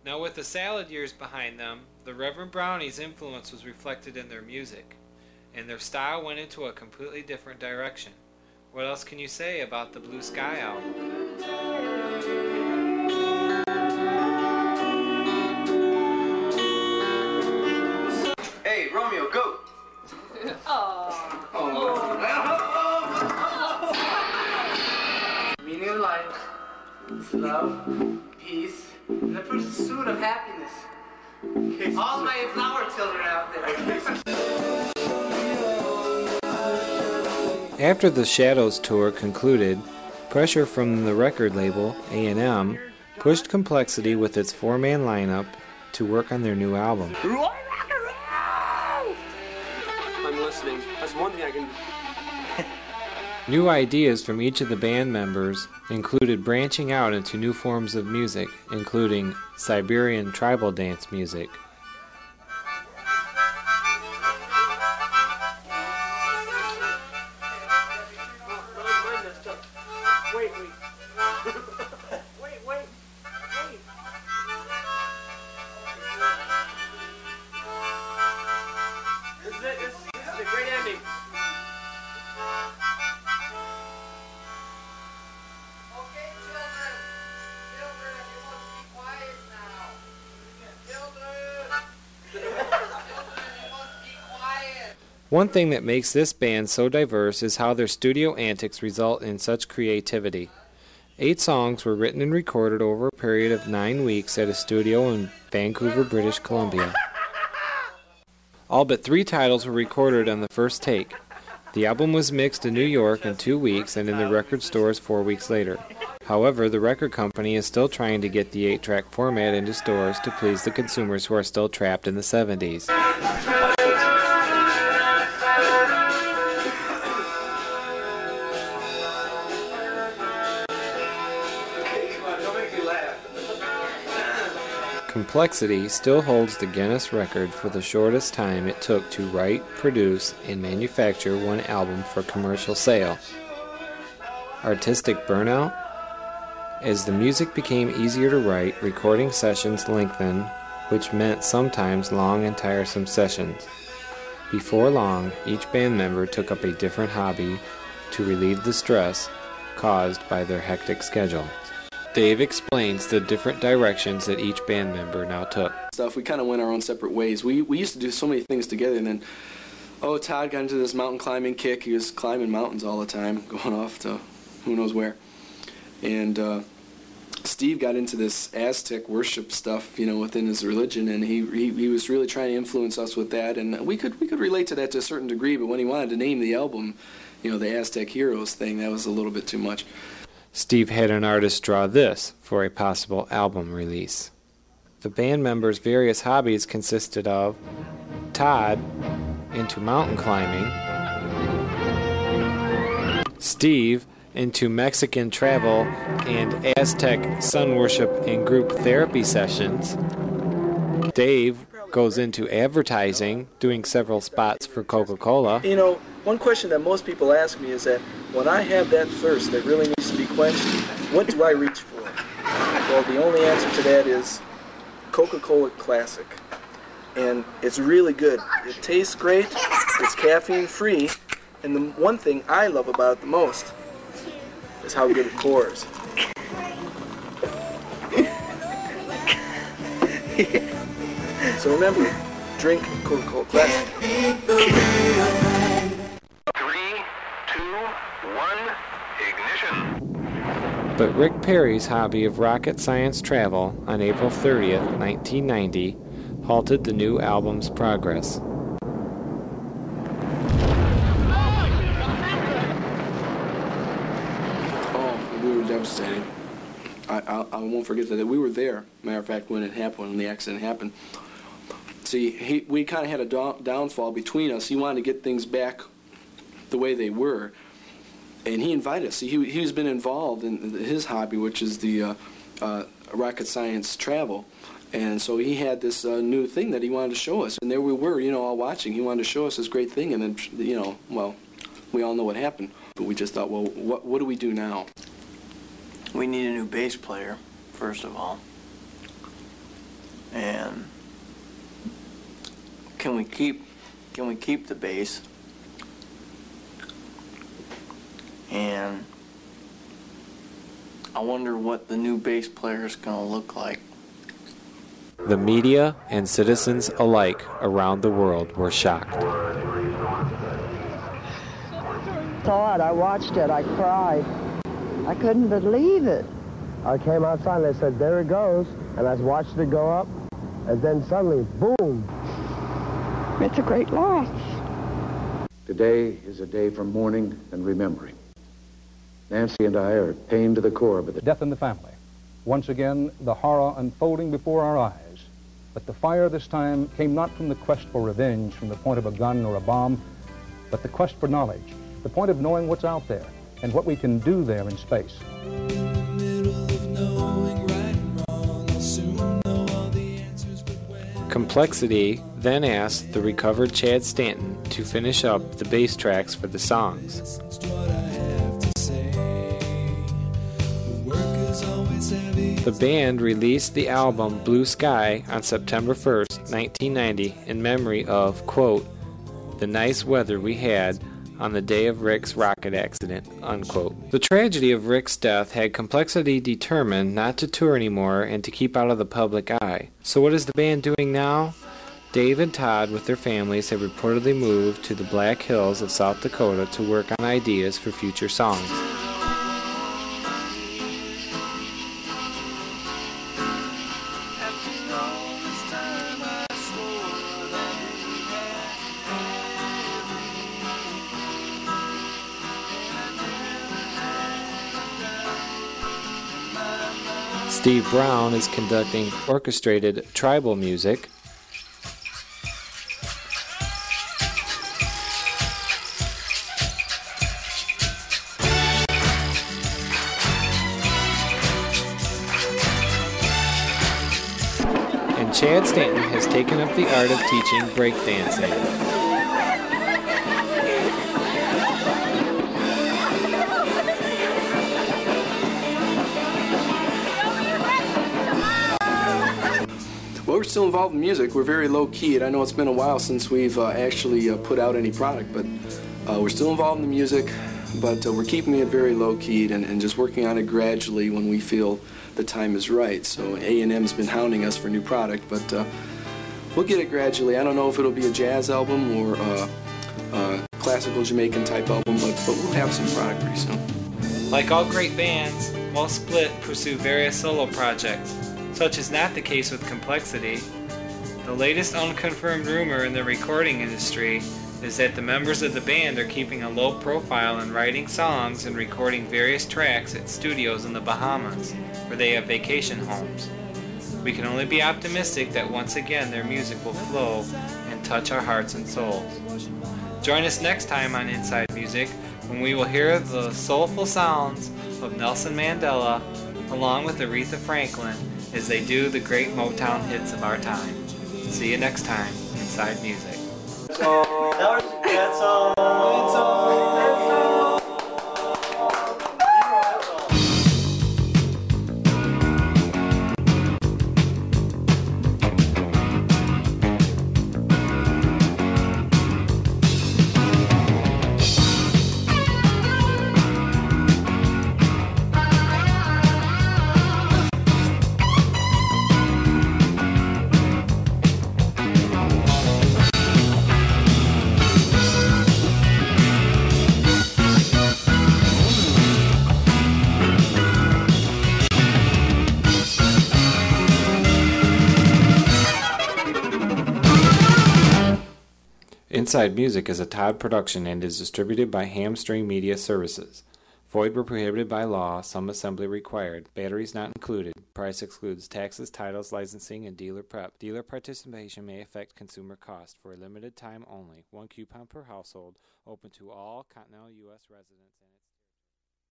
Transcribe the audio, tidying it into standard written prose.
Now with the salad years behind them, the Reverend Brownie's influence was reflected in their music, and their style went into a completely different direction. What else can you say about the Blue Sky album? Hey, Romeo, go! Meaning of life is love, peace, and the pursuit of happiness. All my flower children out there. After the Shadows tour concluded, pressure from the record label, A&M, pushed Complexity with its four-man lineup to work on their new album. I'm listening. That's one thing I can... New ideas from each of the band members included branching out into new forms of music, including Siberian tribal dance music. One thing that makes this band so diverse is how their studio antics result in such creativity. 8 songs were written and recorded over a period of 9 weeks at a studio in Vancouver, British Columbia. All but 3 titles were recorded on the first take. The album was mixed in New York in 2 weeks and in the record stores 4 weeks later. However, the record company is still trying to get the 8-track format into stores to please the consumers who are still trapped in the 70s. Complexity still holds the Guinness record for the shortest time it took to write, produce, and manufacture one album for commercial sale. Artistic burnout? As the music became easier to write, recording sessions lengthened, which meant sometimes long and tiresome sessions. Before long, each band member took up a different hobby to relieve the stress caused by their hectic schedule. Dave explains the different directions that each band member now took. We kind of went our own separate ways. We used to do so many things together, and then, Todd got into this mountain climbing kick. He was climbing mountains all the time, going off to who knows where. And Steve got into this Aztec worship stuff, within his religion, and he was really trying to influence us with that. And we could relate to that to a certain degree, but when he wanted to name the album, the Aztec Heroes thing, that was a little bit too much. Steve had an artist draw this for a possible album release. The band members' various hobbies consisted of Todd into mountain climbing, Steve into Mexican travel and Aztec sun worship and group therapy sessions, Dave goes into advertising, doing several spots for Coca-Cola. One question that most people ask me is that when I have that thirst that really needs to be quenched, what do I reach for? Well, the only answer to that is Coca-Cola Classic. And it's really good. It tastes great, it's caffeine-free, and the one thing I love about it the most is how good it pours. So remember, drink Coca-Cola Classic. 3, 2, 1, ignition. But Rick Perry's hobby of rocket science travel on April 30th, 1990, halted the new album's progress. We were devastated. I won't forget that we were there, matter of fact, when it happened, when the accident happened. See, we kind of had a downfall between us. He wanted to get things back the way they were, and he invited us. See, he's been involved in his hobby, which is the rocket science travel, and so he had this new thing that he wanted to show us, and there we were, all watching. He wanted to show us this great thing, and then, well, we all know what happened, but we just thought, well, what do we do now? We need a new bass player, first of all. And can we keep the bass? And I wonder what the new bass player is going to look like. The media and citizens alike around the world were shocked. Todd, I watched it. I cried. I couldn't believe it. I came outside and they said, there it goes. And I watched it go up. And then suddenly, boom. It's a great loss. Today is a day for mourning and remembering. Nancy and I are pained to the core by the death in the family. Once again, the horror unfolding before our eyes. But the fire this time came not from the quest for revenge from the point of a gun or a bomb, but the quest for knowledge, the point of knowing what's out there and what we can do there in space. Complexcity then asked the recovered Chad Stanton to finish up the bass tracks for the songs. The band released the album Blue Sky on September 1st, 1990 in memory of, quote, the nice weather we had on the day of Rick's rocket accident, unquote. The tragedy of Rick's death had Complexcity determined not to tour anymore and to keep out of the public eye. So what is the band doing now? Dave and Todd with their families have reportedly moved to the Black Hills of South Dakota to work on ideas for future songs. Steve Brown is conducting orchestrated tribal music. And Chad Stanton has taken up the art of teaching breakdancing. Well, we're still involved in music. We're very low-key, and I know it's been a while since we've actually put out any product, but we're still involved in the music, but we're keeping it very low-keyed and just working on it gradually when we feel the time is right. So A&M's been hounding us for new product, but we'll get it gradually. I don't know if it'll be a jazz album or a classical Jamaican type album, but we'll have some product pretty soon. Like all great bands, most Split pursue various solo projects. Such is not the case with Complexcity. The latest unconfirmed rumor in the recording industry is that the members of the band are keeping a low profile in writing songs and recording various tracks at studios in the Bahamas, where they have vacation homes. We can only be optimistic that once again their music will flow and touch our hearts and souls. Join us next time on Inside Music, when we will hear the soulful sounds of Nelson Mandela along with Aretha Franklin as they do the great Motown hits of our time. See you next time, Inside Music. That's all. Inside Music is a Todd production and is distributed by Hamstring Media Services. Void where prohibited by law, some assembly required. Batteries not included. Price excludes taxes, titles, licensing, and dealer prep. Dealer participation may affect consumer cost for a limited time only. 1 coupon per household, open to all continental U.S. residents.